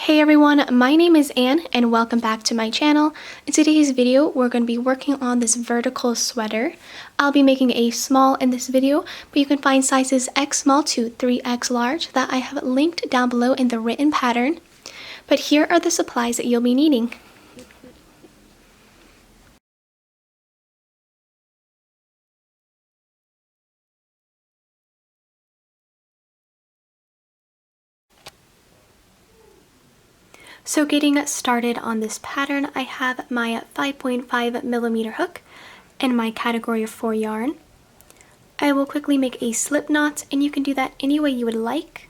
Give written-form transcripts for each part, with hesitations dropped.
Hey everyone, my name is Anne and welcome back to my channel. In today's video, we're going to be working on this vertical sweater. I'll be making a small in this video, but you can find sizes X small to 3X large that I have linked down below in the written pattern. But here are the supplies that you'll be needing. So getting started on this pattern, I have my 5.5mm hook and my category of 4 yarn. I will quickly make a slip knot, and you can do that any way you would like.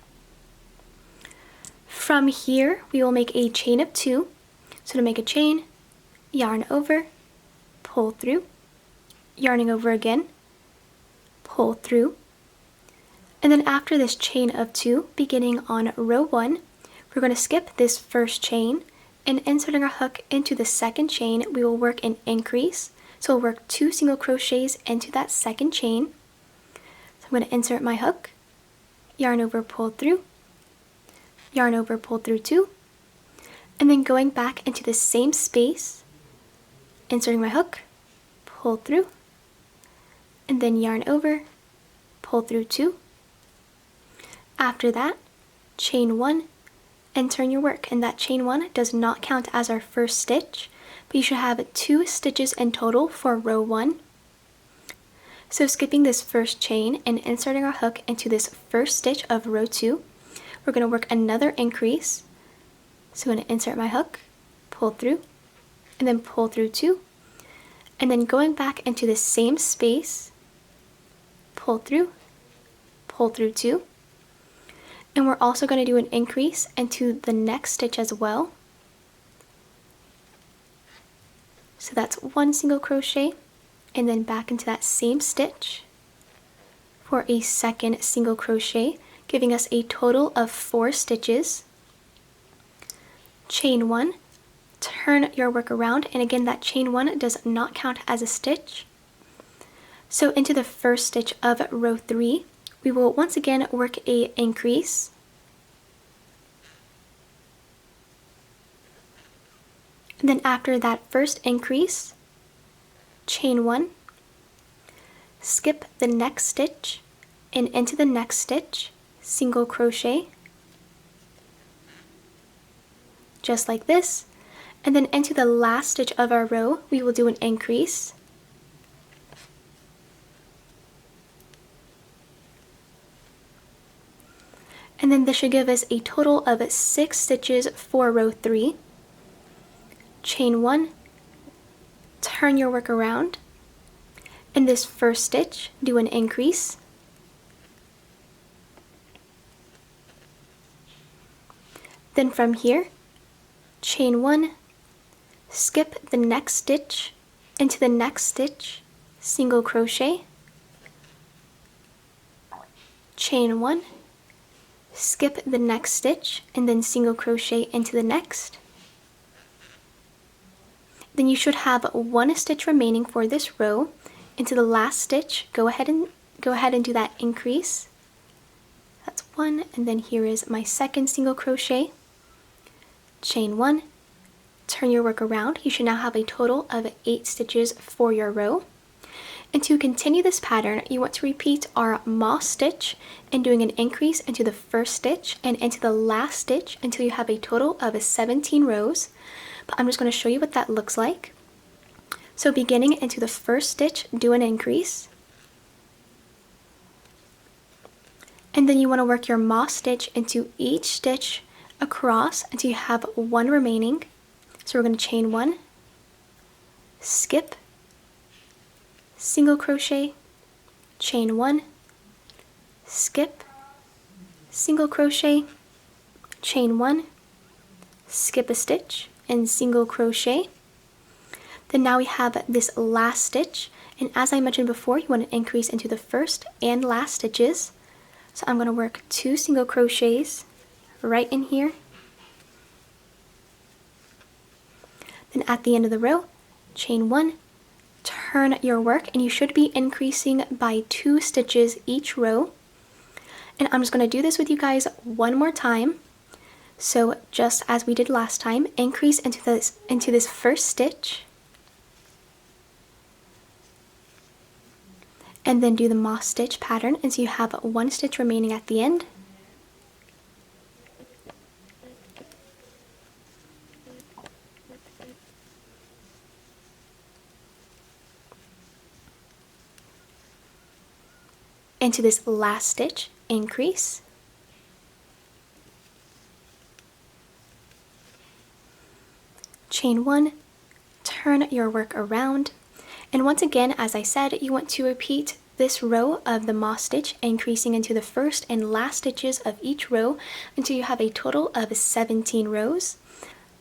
From here, we will make a chain of 2. So to make a chain, yarn over, pull through, yarning over again, pull through. And then after this chain of 2, beginning on row 1, we're going to skip this first chain, and inserting our hook into the second chain, we will work an increase. So we'll work 2 single crochets into that second chain. So I'm going to insert my hook, yarn over, pull through, yarn over, pull through 2, and then going back into the same space, inserting my hook, pull through, and then yarn over, pull through 2. After that, chain 1, and turn your work, and that chain 1 does not count as our first stitch, but you should have 2 stitches in total for row 1. So skipping this first chain and inserting our hook into this first stitch of row 2, we're going to work another increase. So I'm going to insert my hook, pull through, and then pull through 2, and then going back into the same space, pull through 2. And we're also going to do an increase into the next stitch as well. So that's 1 single crochet, and then back into that same stitch for a second single crochet, giving us a total of 4 stitches. Chain 1, turn your work around, and again that chain 1 does not count as a stitch. So into the first stitch of row 3, we will once again work an increase. And then after that first increase, chain 1, skip the next stitch, and into the next stitch, single crochet, just like this. And then into the last stitch of our row, we will do an increase. And then this should give us a total of 6 stitches for row 3. Chain 1, turn your work around. In this first stitch, do an increase. Then from here, chain 1, skip the next stitch, into the next stitch, single crochet, chain 1, skip the next stitch, and then single crochet into the next. Then you should have 1 stitch remaining for this row. Into the last stitch, go ahead and do that increase. That's 1, and then here is my second single crochet, chain 1, turn your work around. You should now have a total of 8 stitches for your row. And to continue this pattern, you want to repeat our moss stitch and doing an increase into the first stitch and into the last stitch until you have a total of 17 rows. But I'm just going to show you what that looks like. So beginning into the first stitch, do an increase. And then you want to work your moss stitch into each stitch across until you have 1 remaining. So we're going to chain 1, skip, single crochet, chain 1, skip, single crochet, chain 1, skip a stitch, and single crochet. Then now we have this last stitch, and as I mentioned before, you want to increase into the first and last stitches. So I'm going to work 2 single crochets right in here. Then at the end of the row, chain 1, turn your work, and you should be increasing by 2 stitches each row. And I'm just going to do this with you guys one more time. So just as we did last time, increase into this first stitch, and then do the moss stitch pattern until you have one stitch remaining at the end. Into this last stitch, increase, chain one, turn your work around, and once again, as I said, you want to repeat this row of the moss stitch, increasing into the first and last stitches of each row until you have a total of 17 rows.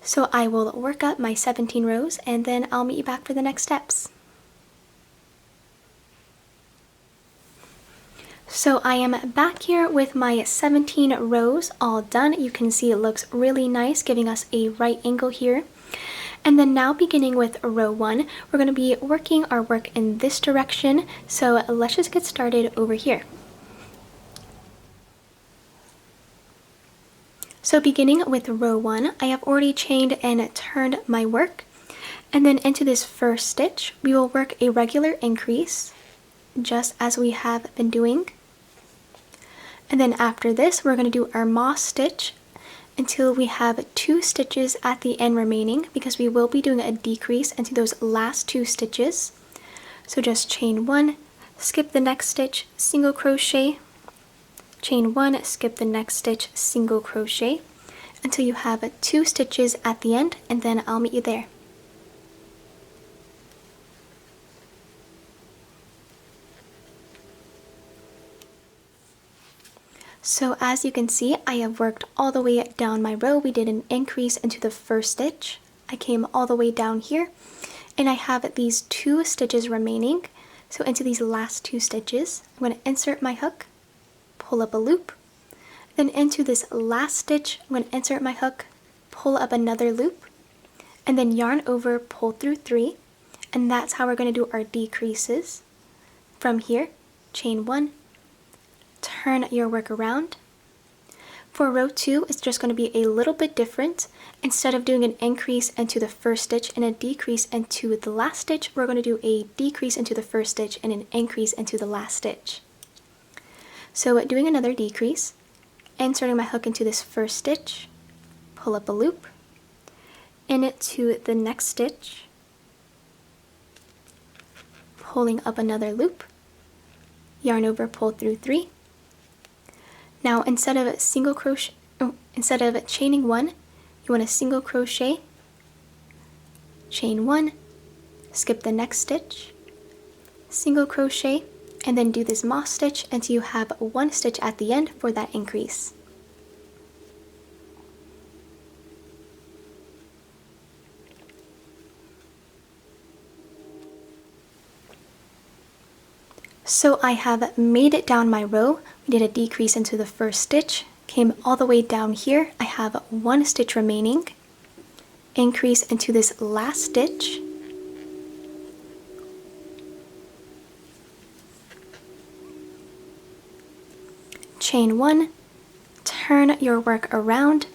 So I will work up my 17 rows and then I'll meet you back for the next steps. So I am back here with my 17 rows all done. You can see it looks really nice, giving us a right angle here. And then now beginning with row 1, we're going to be working our work in this direction. So let's just get started over here. So beginning with row 1, I have already chained and turned my work. And then into this first stitch, we will work a regular increase, just as we have been doing. And then after this, we're going to do our moss stitch until we have 2 stitches at the end remaining, because we will be doing a decrease into those last 2 stitches. So just chain 1, skip the next stitch, single crochet, chain 1, skip the next stitch, single crochet, until you have 2 stitches at the end, and then I'll meet you there. So as you can see, I have worked all the way down my row. We did an increase into the first stitch. I came all the way down here, and I have these 2 stitches remaining. So into these last 2 stitches, I'm going to insert my hook, pull up a loop. Then into this last stitch, I'm going to insert my hook, pull up another loop, and then yarn over, pull through 3. And that's how we're going to do our decreases. From here, chain 1, turn your work around. For row 2, it's just going to be a little bit different. Instead of doing an increase into the first stitch and a decrease into the last stitch, we're going to do a decrease into the first stitch and an increase into the last stitch. So doing another decrease, inserting my hook into this first stitch, pull up a loop, into the next stitch, pulling up another loop, yarn over, pull through 3. Now instead of chaining 1, you want to single crochet, chain 1, skip the next stitch, single crochet, and then do this moss stitch until you have 1 stitch at the end for that increase. So I have made it down my row. We did a decrease into the first stitch, came all the way down here. I have 1 stitch remaining, increase into this last stitch, chain 1, turn your work around.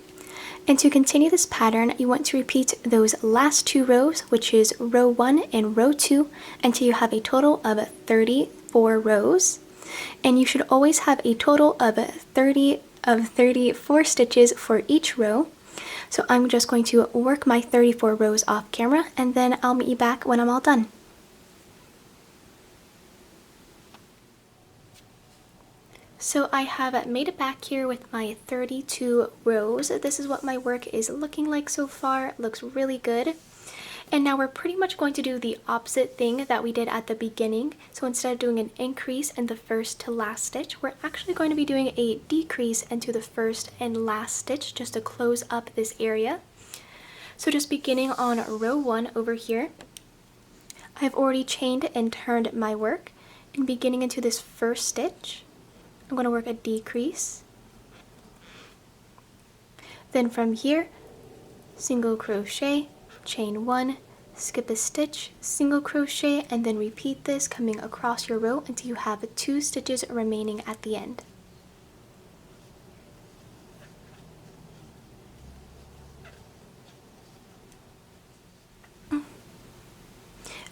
And to continue this pattern, you want to repeat those last 2 rows, which is row 1 and row 2, until you have a total of 34 rows. And you should always have a total of 34 stitches for each row. So I'm just going to work my 34 rows off camera, and then I'll meet you back when I'm all done. So I have made it back here with my 32 rows. This is what my work is looking like so far. It looks really good. And now we're pretty much going to do the opposite thing that we did at the beginning. So instead of doing an increase in the first to last stitch, we're actually going to be doing a decrease into the first and last stitch just to close up this area. So just beginning on row 1 over here, I've already chained and turned my work, and beginning into this first stitch, I'm going to work a decrease. Then from here, single crochet, chain 1, skip a stitch, single crochet, and then repeat this coming across your row until you have 2 stitches remaining at the end.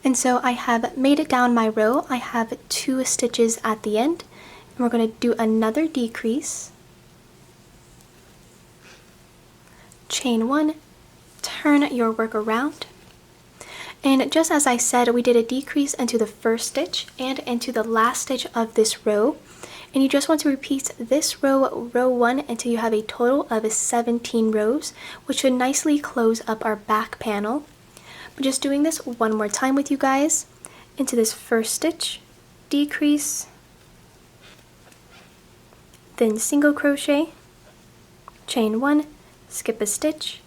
And so I have made it down my row. I have 2 stitches at the end, and we're going to do another decrease, chain 1, turn your work around, and just as I said, we did a decrease into the first stitch and into the last stitch of this row, and you just want to repeat this row, row 1, until you have a total of 17 rows, which should nicely close up our back panel. But just doing this one more time with you guys. Into this first stitch, decrease, then single crochet, chain 1, skip a stitch,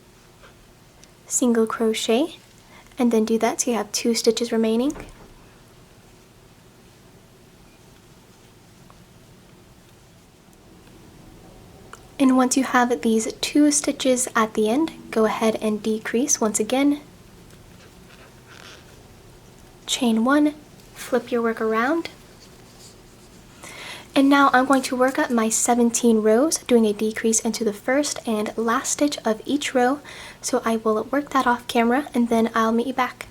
single crochet, and then do that so you have 2 stitches remaining. And once you have these 2 stitches at the end, go ahead and decrease once again, chain 1, flip your work around, and now I'm going to work up my 17 rows, doing a decrease into the first and last stitch of each row. So I will work that off camera and then I'll meet you back.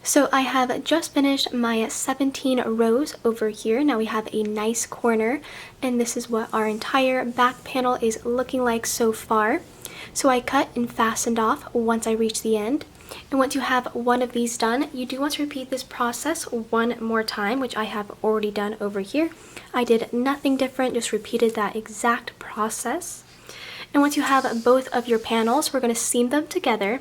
So I have just finished my 17 rows over here. Now we have a nice corner, and this is what our entire back panel is looking like so far. So I cut and fastened off once I reached the end. And once you have one of these done, you do want to repeat this process one more time, which I have already done over here. I did nothing different, just repeated that exact process. And once you have both of your panels, we're going to seam them together.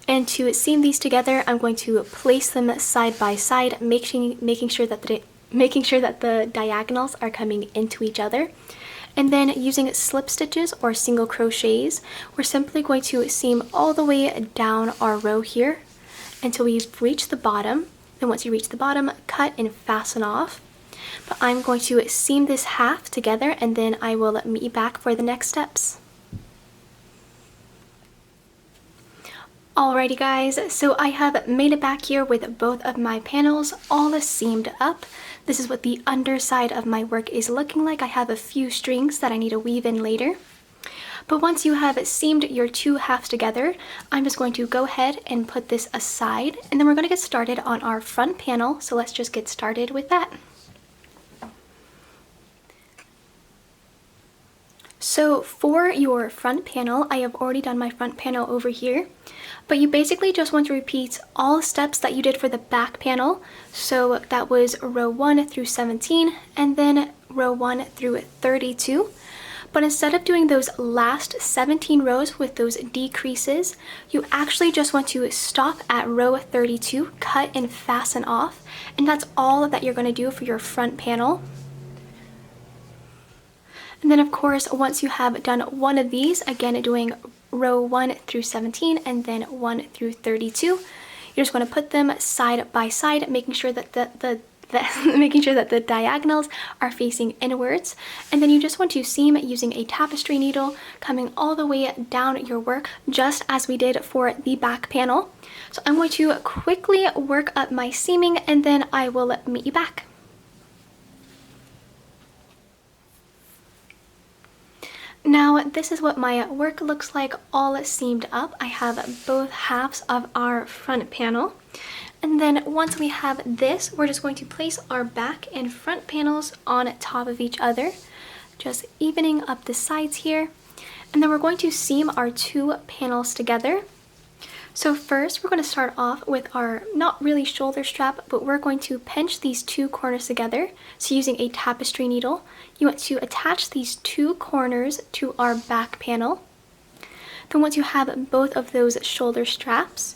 And to seam these together, I'm going to place them side by side, making sure that the diagonals are coming into each other. And then using slip stitches or single crochets, we're simply going to seam all the way down our row here until we've reached the bottom. And once you reach the bottom, cut and fasten off. But I'm going to seam this half together, and then I will meet you back for the next steps. Alrighty guys, so I have made it back here with both of my panels all seamed up. This is what the underside of my work is looking like. I have a few strings that I need to weave in later. But once you have seamed your 2 halves together, I'm just going to go ahead and put this aside, and then we're going to get started on our front panel. So let's just get started with that. So for your front panel, I have already done my front panel over here, but you basically just want to repeat all steps that you did for the back panel. So that was row 1 through 17, and then row 1 through 32. But instead of doing those last 17 rows with those decreases, you actually just want to stop at row 32, cut and fasten off, and that's all that you're going to do for your front panel. And then of course, once you have done one of these, again doing row 1 through 17 and then 1 through 32, you're just going to put them side by side, making sure that the diagonals are facing inwards. And then you just want to seam using a tapestry needle, coming all the way down your work, just as we did for the back panel. So I'm going to quickly work up my seaming, and then I will meet you back. Now this is what my work looks like all seamed up. I have both halves of our front panel. And then once we have this, we're just going to place our back and front panels on top of each other, just evening up the sides here. And then we're going to seam our 2 panels together. So first we're going to start off with our not really shoulder strap, but we're going to pinch these 2 corners together. So using a tapestry needle, you want to attach these 2 corners to our back panel. Then once you have both of those shoulder straps,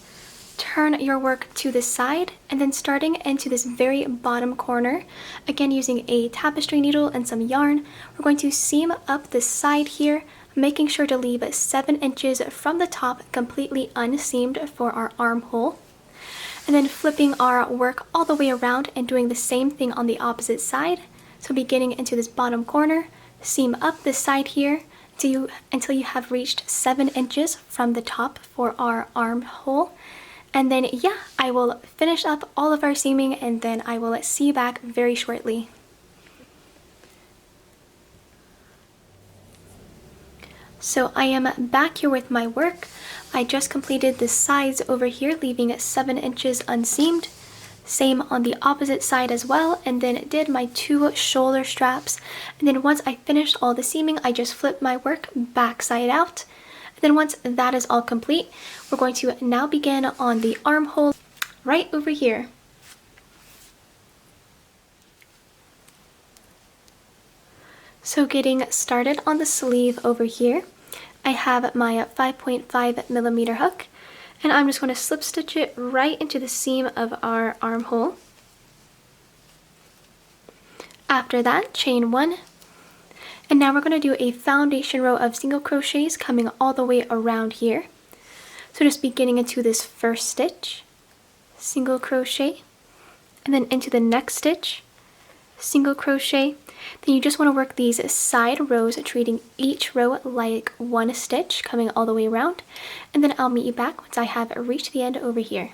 turn your work to the side, and then starting into this very bottom corner, again using a tapestry needle and some yarn, we're going to seam up the side here, making sure to leave 7 inches from the top completely unseamed for our armhole. And then flipping our work all the way around and doing the same thing on the opposite side. So beginning into this bottom corner, seam up this side here until you have reached 7 inches from the top for our armhole. And then yeah, I will finish up all of our seaming, and then I will see you back very shortly. So I am back here with my work. I just completed the sides over here, leaving 7 inches unseamed. Same on the opposite side as well, and then did my 2 shoulder straps. And then once I finished all the seaming, I just flipped my work back side out. And then once that is all complete, we're going to now begin on the armhole right over here. So getting started on the sleeve over here, I have my 5.5mm hook, and I'm just going to slip stitch it right into the seam of our armhole. After that, chain 1, and now we're going to do a foundation row of single crochets coming all the way around here. So just beginning into this first stitch, single crochet, and then into the next stitch, single crochet. Then you just want to work these side rows, treating each row like one stitch, coming all the way around. And then I'll meet you back once I have reached the end over here.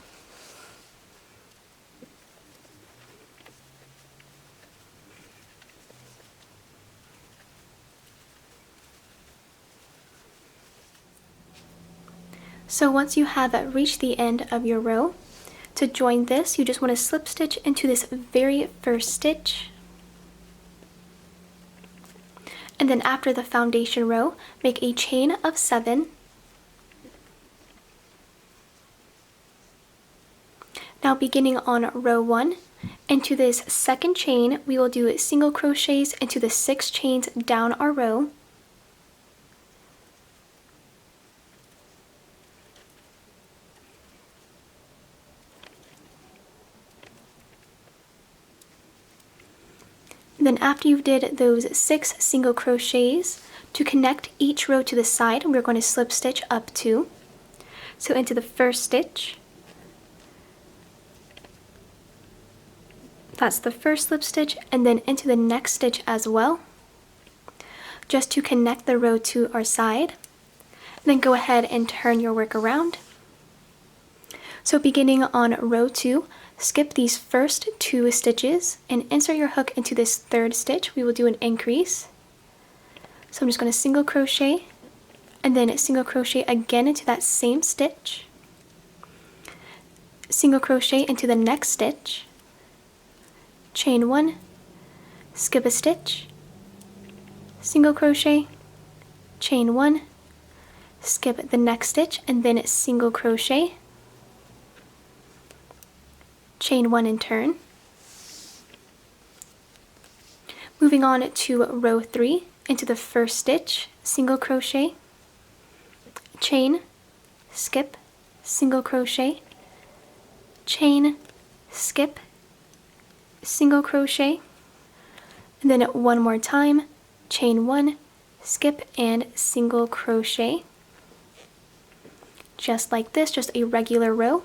So once you have reached the end of your row, to join this, you just want to slip stitch into this very first stitch. And then after the foundation row, make a chain of 7. Now beginning on row 1, into this second chain, we will do single crochets into the 6 chains down our row. Then after you did those 6 single crochets, to connect each row to the side, we're going to slip stitch up 2. So into the first stitch, that's the first slip stitch, and then into the next stitch as well, just to connect the row to our side. Then go ahead and turn your work around. So beginning on row 2, skip these first 2 stitches and insert your hook into this third stitch. We will do an increase. So I'm just going to single crochet and then single crochet again into that same stitch. Single crochet into the next stitch. Chain 1, skip a stitch, single crochet, chain 1, skip the next stitch, and then single crochet, chain 1 and turn. Moving on to row 3, into the first stitch, single crochet, chain, skip, single crochet, chain, skip, single crochet, and then one more time, chain 1, skip, and single crochet. Just like this, just a regular row.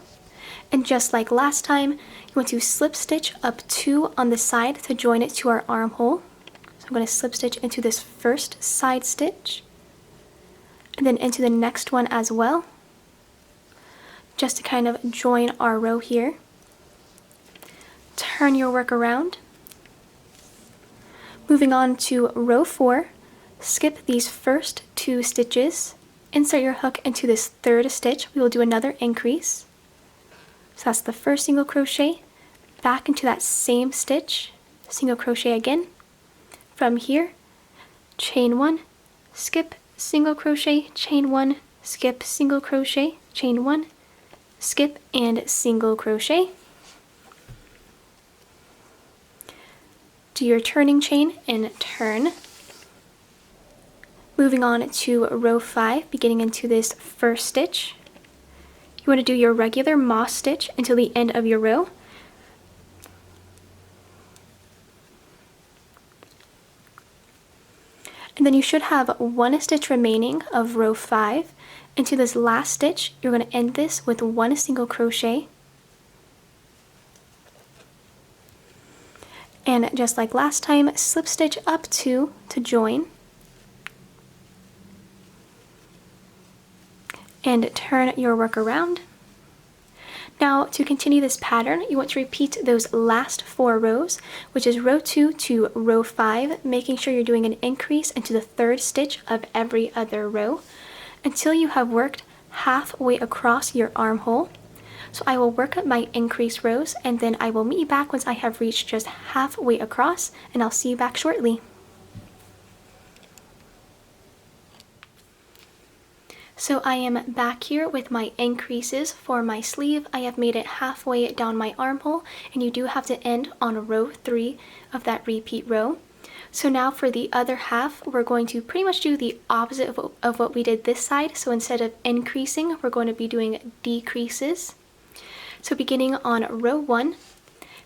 And just like last time, you want to slip stitch up 2 on the side to join it to our armhole. So I'm going to slip stitch into this first side stitch, and then into the next one as well, just to kind of join our row here. Turn your work around. Moving on to row 4, skip these first 2 stitches, insert your hook into this third stitch. We will do another increase. So that's the first single crochet, back into that same stitch, single crochet again. From here, chain 1, skip, single crochet, chain 1, skip, single crochet, chain 1, skip, and single crochet. Do your turning chain and turn. Moving on to row 5, beginning into this first stitch. You want to do your regular moss stitch until the end of your row. And then you should have 1 stitch remaining of row 5. Into this last stitch, you're going to end this with 1 single crochet. And just like last time, slip stitch up 2 to join. And turn your work around. Now to continue this pattern, you want to repeat those last 4 rows, which is row 2 to row 5, making sure you're doing an increase into the 3rd stitch of every other row until you have worked halfway across your armhole. So I will work up my increase rows, and then I will meet you back once I have reached just halfway across, and I'll see you back shortly. So I am back here with my increases for my sleeve. I have made it halfway down my armhole, and you do have to end on row 3 of that repeat row. So now for the other half, we're going to pretty much do the opposite of what we did this side. So instead of increasing, we're going to be doing decreases. So beginning on row 1,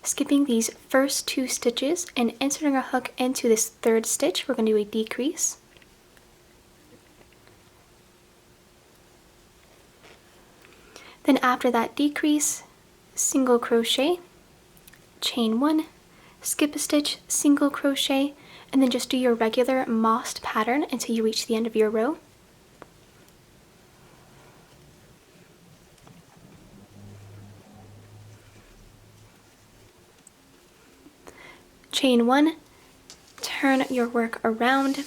skipping these first 2 stitches and inserting a hook into this 3rd stitch, we're going to do a decrease. Then after that decrease, single crochet, chain 1, skip a stitch, single crochet, and then just do your regular mossed pattern until you reach the end of your row. Chain 1, turn your work around.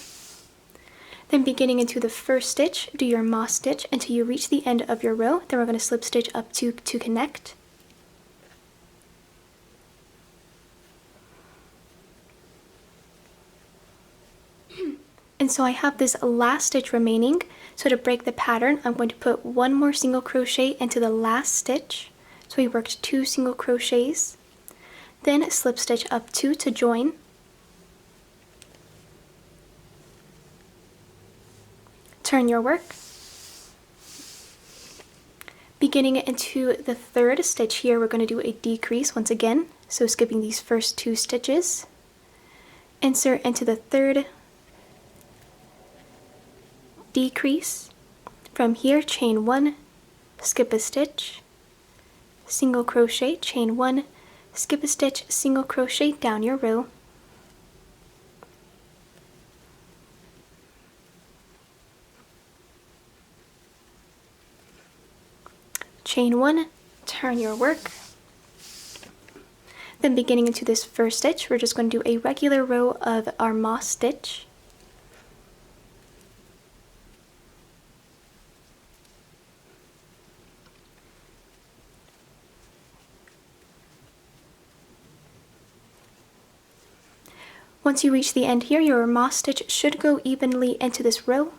Then beginning into the 1st stitch, do your moss stitch until you reach the end of your row. Then we're going to slip stitch up to connect. And so I have this last stitch remaining. So to break the pattern, I'm going to put 1 more single crochet into the last stitch. So we worked 2 single crochets. Then slip stitch up 2 to join. Turn your work. Beginning into the 3rd stitch here, we're going to do a decrease once again. So skipping these first 2 stitches. Insert into the 3rd, decrease. From here, chain 1, skip a stitch, single crochet, chain 1, skip a stitch, single crochet down your row. Chain 1, turn your work. Then beginning into this 1st stitch, we're just going to do a regular row of our moss stitch. Once you reach the end here, your moss stitch should go evenly into this row.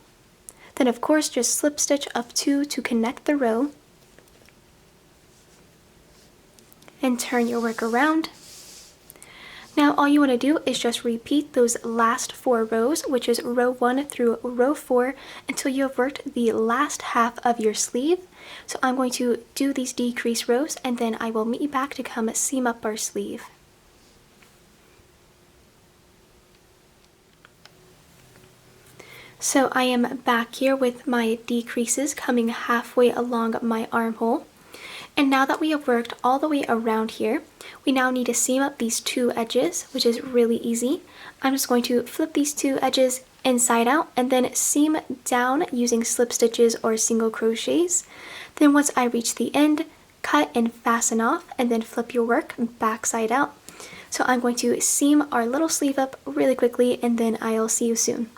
Then of course just slip stitch up 2 to connect the row. And turn your work around. Now all you want to do is just repeat those last 4 rows, which is row 1 through row 4, until you have worked the last half of your sleeve. So I'm going to do these decrease rows, and then I will meet you back to come seam up our sleeve. So I am back here with my decreases coming halfway along my armhole. And now that we have worked all the way around here, we now need to seam up these 2 edges, which is really easy. I'm just going to flip these 2 edges inside out and then seam down using slip stitches or single crochets. Then once I reach the end, cut and fasten off, and then flip your work back side out. So I'm going to seam our little sleeve up really quickly, and then I'll see you soon.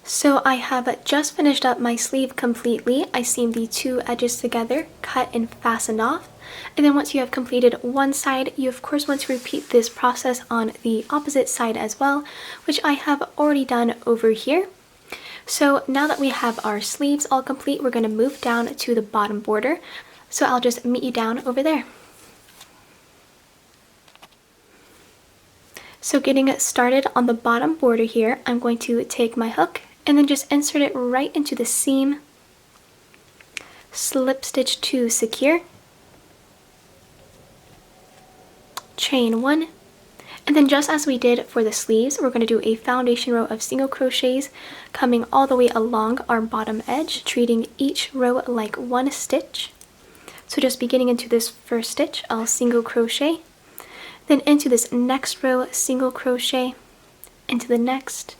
So I have just finished up my sleeve completely. I seamed the 2 edges together, cut and fastened off. And then once you have completed one side, you of course want to repeat this process on the opposite side as well, which I have already done over here. So now that we have our sleeves all complete, we're going to move down to the bottom border. So I'll just meet you down over there. So getting started on the bottom border here, I'm going to take my hook and then just insert it right into the seam, slip stitch to secure, chain 1, and then just as we did for the sleeves, we're going to do a foundation row of single crochets coming all the way along our bottom edge, treating each row like 1 stitch. So just beginning into this 1st stitch, I'll single crochet, then into this next row, single crochet, into the next,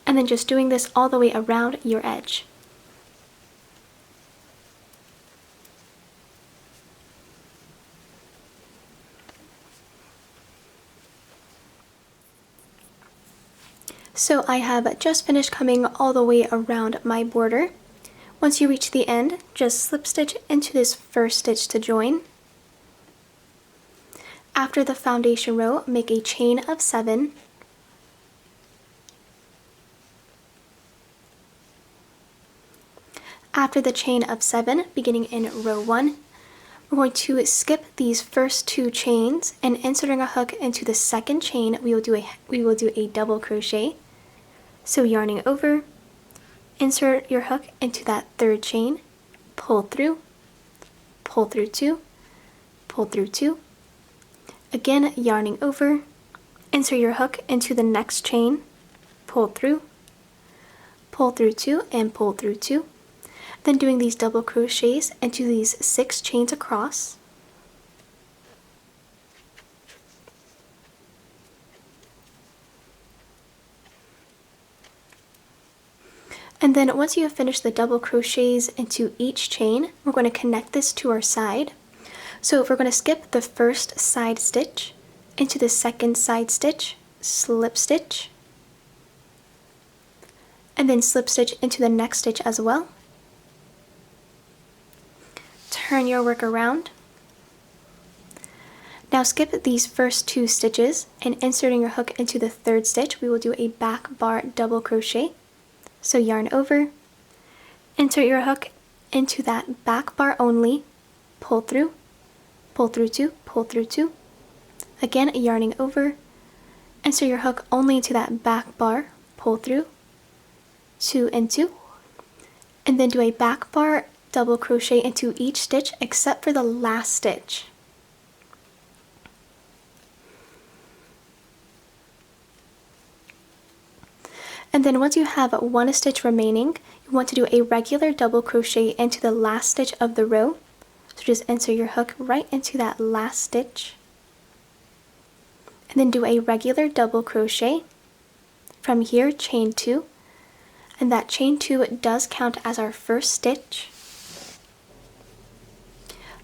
and then just doing this all the way around your edge. So I have just finished coming all the way around my border. Once you reach the end, just slip stitch into this first stitch to join. After the foundation row, make a chain of 7. After the chain of 7, beginning in row 1, we're going to skip these first 2 chains, and inserting a hook into the second chain, we will do a double crochet. So yarning over, insert your hook into that third chain, pull through 2, pull through 2. Again, yarning over, insert your hook into the next chain, pull through 2, and pull through 2. Then doing these double crochets into these 6 chains across. And then once you have finished the double crochets into each chain, we're going to connect this to our side. So if we're going to skip the first side stitch into the second side stitch, slip stitch, and then slip stitch into the next stitch as well. Turn your work around. Now skip these first 2 stitches, and inserting your hook into the third stitch, we will do a back bar double crochet. So yarn over, insert your hook into that back bar only, pull through 2, pull through 2. Again, yarning over, insert your hook only into that back bar, pull through 2 and 2, and then do a back bar double crochet into each stitch except for the last stitch. And then once you have 1 stitch remaining, you want to do a regular double crochet into the last stitch of the row. So just insert your hook right into that last stitch, and then do a regular double crochet. From here, chain 2, and that chain 2 does count as our first stitch.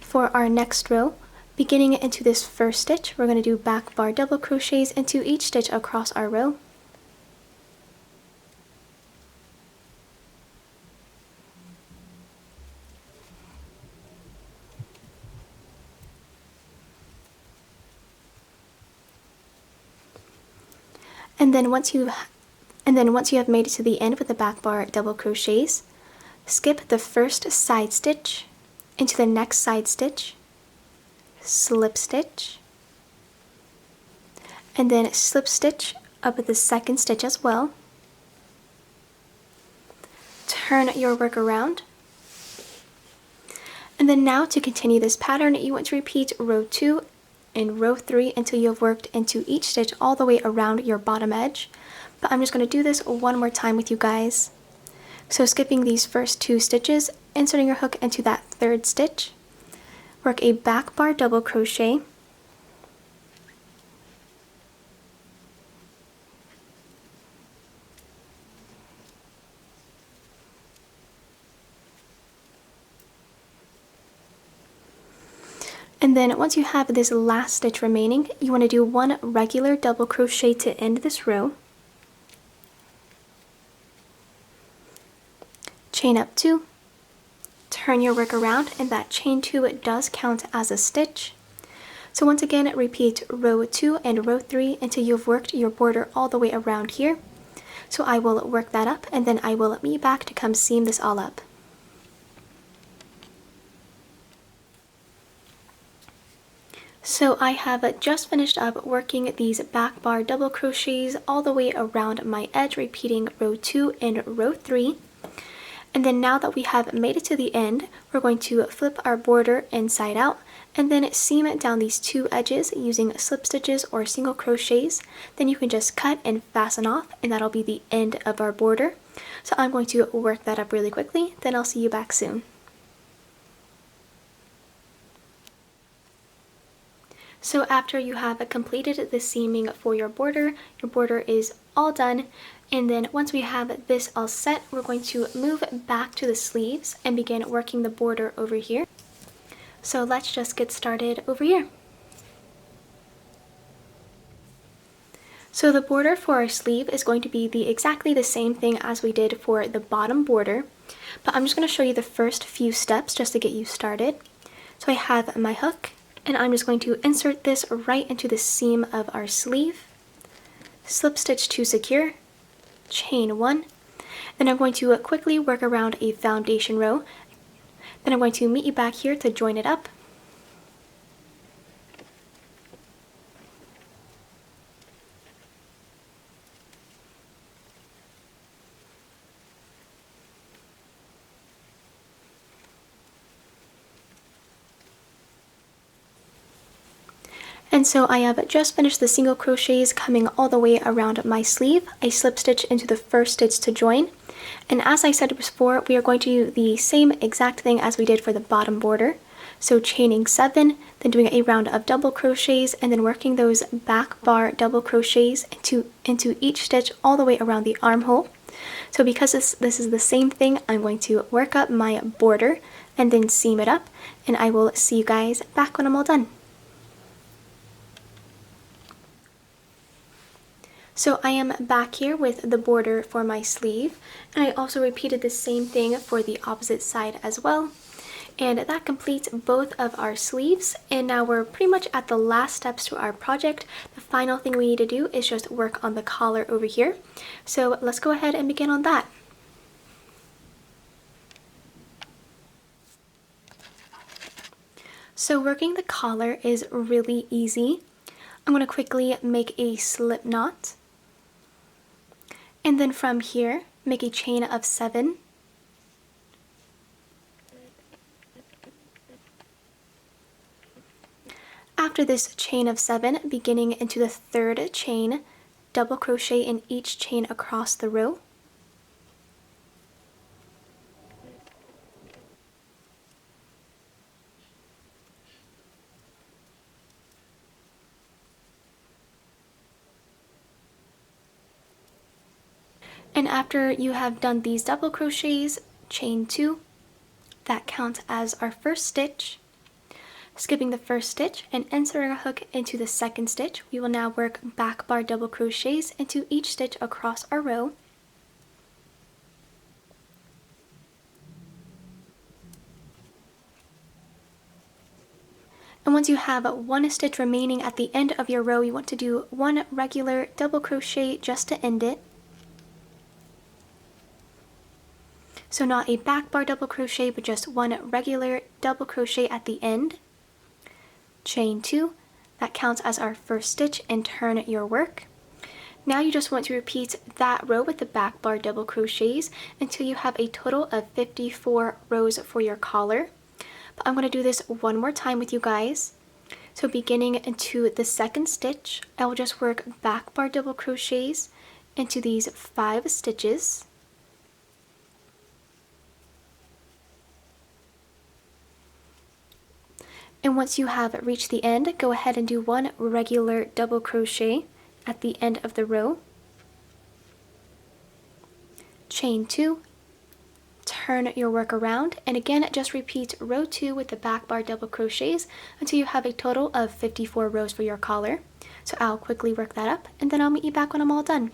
For our next row, beginning into this first stitch, we're going to do back bar double crochets into each stitch across our row. And then once you have made it to the end with the back bar double crochets, skip the first side stitch into the next side stitch, slip stitch, and then slip stitch up at the second stitch as well. Turn your work around. And then now to continue this pattern, you want to repeat row 2 and row 3 until you have worked into each stitch all the way around your bottom edge. But I'm just going to do this one more time with you guys. So skipping these first 2 stitches, inserting your hook into that third stitch, work a back bar double crochet, and then once you have this last stitch remaining, you want to do 1 regular double crochet to end this row, chain up 2, turn your work around, and that chain 2 does count as a stitch. So once again, repeat row 2 and row 3 until you've worked your border all the way around here. So I will work that up, and then I will be back to come seam this all up. So I have just finished up working these back bar double crochets all the way around my edge, repeating row 2 and row 3. And then now that we have made it to the end, we're going to flip our border inside out and then seam it down these 2 edges using slip stitches or single crochets. Then you can just cut and fasten off, and that'll be the end of our border. So I'm going to work that up really quickly, then I'll see you back soon. So after you have completed the seaming for your border is all done. And then once we have this all set, we're going to move back to the sleeves and begin working the border over here. So let's just get started over here. So the border for our sleeve is going to be exactly the same thing as we did for the bottom border, but I'm just going to show you the first few steps just to get you started. So I have my hook, and I'm just going to insert this right into the seam of our sleeve, slip stitch to secure, chain 1, then I'm going to quickly work around a foundation row, then I'm going to meet you back here to join it up. And so I have just finished the single crochets coming all the way around my sleeve. I slip stitch into the first stitch to join. And as I said before, we are going to do the same exact thing as we did for the bottom border. So chaining 7, then doing a round of double crochets, and then working those back bar double crochets into each stitch all the way around the armhole. So because this is the same thing, I'm going to work up my border and then seam it up, and I will see you guys back when I'm all done. So I am back here with the border for my sleeve, and I also repeated the same thing for the opposite side as well. And that completes both of our sleeves, and now we're pretty much at the last steps to our project. The final thing we need to do is just work on the collar over here. So let's go ahead and begin on that. So working the collar is really easy. I'm going to quickly make a slip knot. And then from here, make a chain of 7. After this chain of 7, beginning into the 3rd chain, double crochet in each chain across the row. And after you have done these double crochets, chain 2, that counts as our first stitch. Skipping the first stitch and inserting a hook into the second stitch, we will now work back bar double crochets into each stitch across our row. And once you have one stitch remaining at the end of your row, you want to do one regular double crochet just to end it. So not a back bar double crochet, but just one regular double crochet at the end. Chain 2, that counts as our first stitch, and turn your work. Now you just want to repeat that row with the back bar double crochets until you have a total of 54 rows for your collar. But I'm going to do this one more time with you guys. So beginning into the second stitch, I will just work back bar double crochets into these 5 stitches. And once you have reached the end, go ahead and do one regular double crochet at the end of the row. Chain 2, turn your work around, and again just repeat row 2 with the back bar double crochets until you have a total of 54 rows for your collar. So I'll quickly work that up, and then I'll meet you back when I'm all done.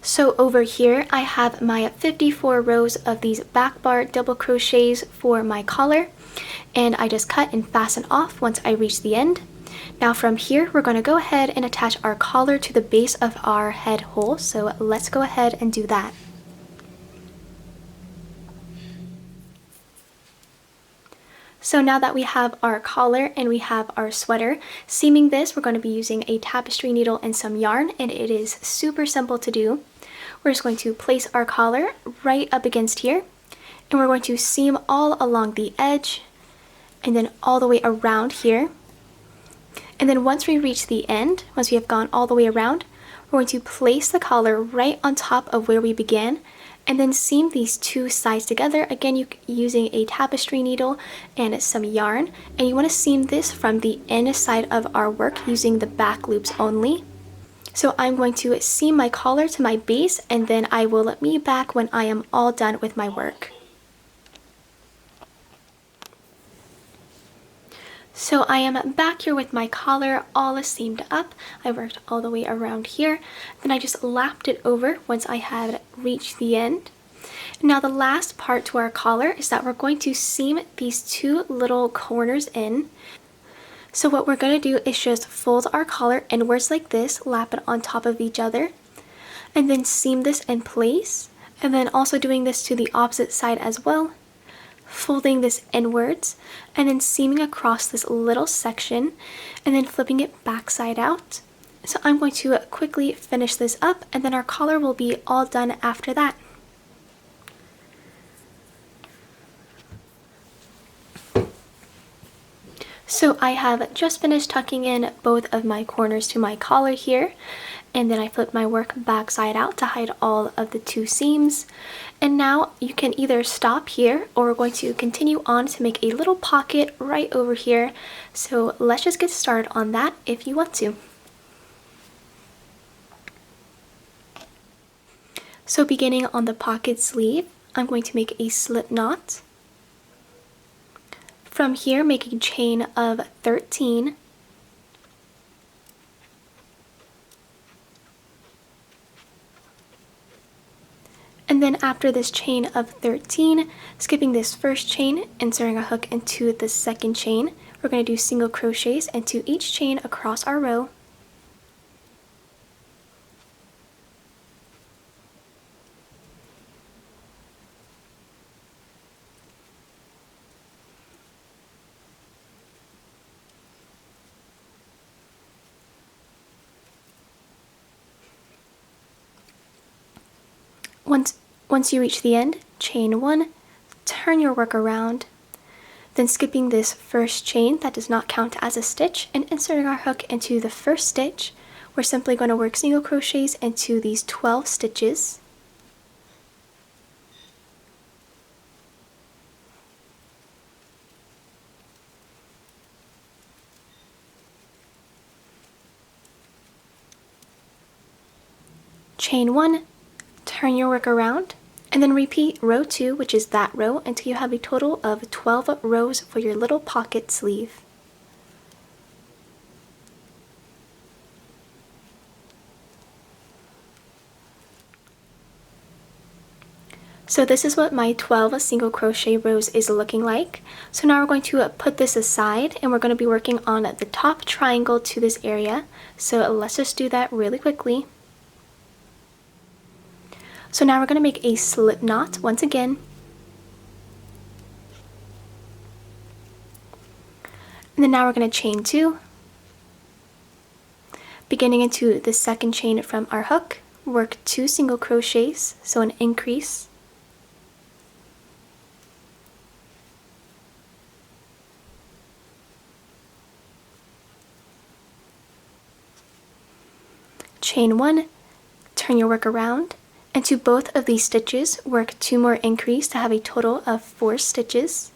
So over here I have my 54 rows of these back bar double crochets for my collar, and I just cut and fasten off once I reach the end. Now from here we're going to go ahead and attach our collar to the base of our head hole, so let's go ahead and do that. So now that we have our collar and we have our sweater, seaming this, we're going to be using a tapestry needle and some yarn, and it is super simple to do. We're just going to place our collar right up against here, and we're going to seam all along the edge and then all the way around here. And then once we reach the end, once we have gone all the way around, we're going to place the collar right on top of where we began, and then seam these two sides together. Again, you using a tapestry needle and some yarn, and you want to seam this from the inside of our work using the back loops only. So I'm going to seam my collar to my base, and then I will be back when I am all done with my work. So I am back here with my collar all seamed up. I worked all the way around here. Then I just lapped it over once I had reached the end. Now the last part to our collar is that we're going to seam these two little corners in. So what we're going to do is just fold our collar inwards like this, lap it on top of each other, and then seam this in place. And then also doing this to the opposite side as well, folding this inwards, and then seaming across this little section, and then flipping it backside out. So I'm going to quickly finish this up, and then our collar will be all done after that. So I have just finished tucking in both of my corners to my collar here, and then I flipped my work backside out to hide all of the two seams. And now you can either stop here, or we're going to continue on to make a little pocket right over here. So let's just get started on that if you want to. So beginning on the pocket sleeve, I'm going to make a slip knot. From here, make a chain of 13. And then after this chain of 13, skipping this first chain, inserting a hook into the second chain, we're going to do single crochets into each chain across our row. Once you reach the end, chain 1, turn your work around, then skipping this first chain that does not count as a stitch and inserting our hook into the first stitch, we're simply going to work single crochets into these 12 stitches. Chain 1, turn your work around, and then repeat row 2, which is that row, until you have a total of 12 rows for your little pocket sleeve. So this is what my 12 single crochet rows is looking like. So now we're going to put this aside, and we're going to be working on the top triangle to this area. So let's just do that really quickly. So now we're going to make a slip knot once again. And then now we're going to chain 2. Beginning into the second chain from our hook, work 2 single crochets, so an increase. Chain 1, turn your work around. And to both of these stitches, work 2 more increase to have a total of 4 stitches.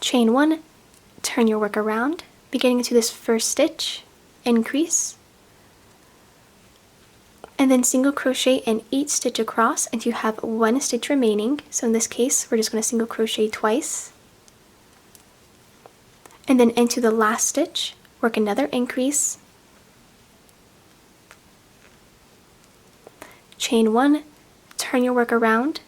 Chain 1, turn your work around, beginning into this first stitch, increase, and then single crochet in each stitch across until you have 1 stitch remaining. So in this case, we're just going to single crochet twice. And then into the last stitch, work another increase, chain 1, turn your work around,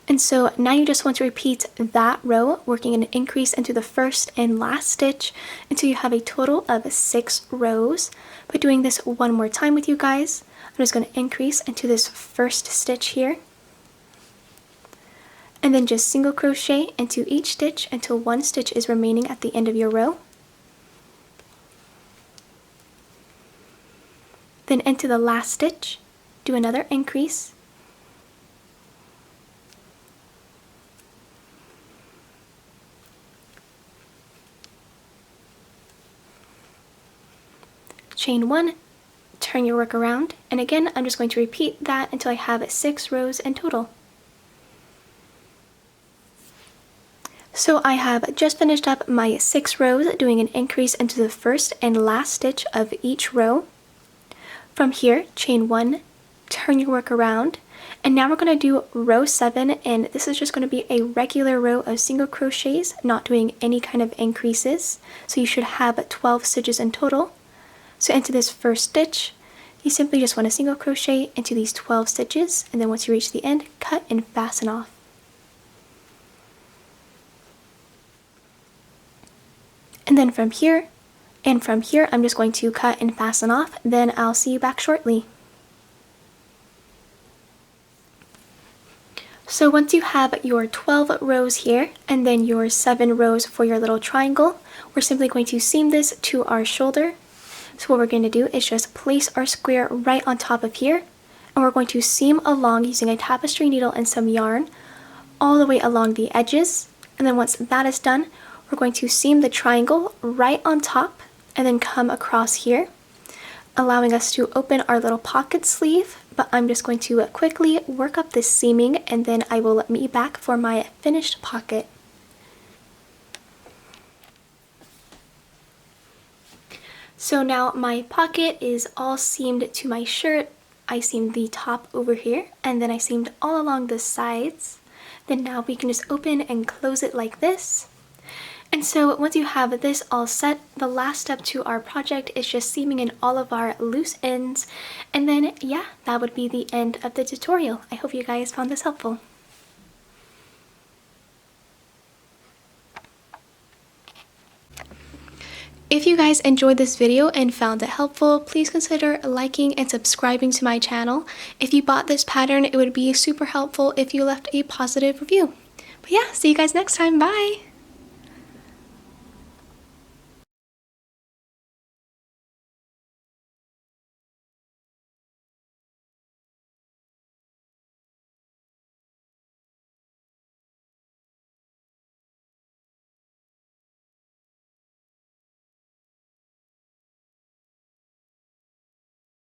and so now you just want to repeat that row, working an increase into the first and last stitch until you have a total of 6 rows. By doing this one more time with you guys, I'm just going to increase into this first stitch here, and then just single crochet into each stitch until 1 stitch is remaining at the end of your row. Then into the last stitch, do another increase, chain 1, turn your work around, and again I'm just going to repeat that until I have 6 rows in total. So I have just finished up my 6 rows, doing an increase into the first and last stitch of each row. From here, chain 1, turn your work around, and now we're going to do row 7, and this is just going to be a regular row of single crochets, not doing any kind of increases. So you should have 12 stitches in total. So into this first stitch, you simply just want to single crochet into these 12 stitches, and then once you reach the end, cut and fasten off. And then from here, I'm just going to cut and fasten off, then I'll see you back shortly. So once you have your 12 rows here, and then your 7 rows for your little triangle, we're simply going to seam this to our shoulder. So what we're going to do is just place our square right on top of here, and we're going to seam along using a tapestry needle and some yarn all the way along the edges. And then once that is done, we're going to seam the triangle right on top and then come across here, allowing us to open our little pocket sleeve. But I'm just going to quickly work up this seaming, and then I will meet you back for my finished pocket. So now my pocket is all seamed to my shirt. I seamed the top over here, and then I seamed all along the sides. Then now we can just open and close it like this. And so once you have this all set, the last step to our project is just seaming in all of our loose ends. And then, yeah, that would be the end of the tutorial. I hope you guys found this helpful. If you guys enjoyed this video and found it helpful, please consider liking and subscribing to my channel. If you bought this pattern, it would be super helpful if you left a positive review. But yeah, see you guys next time. Bye!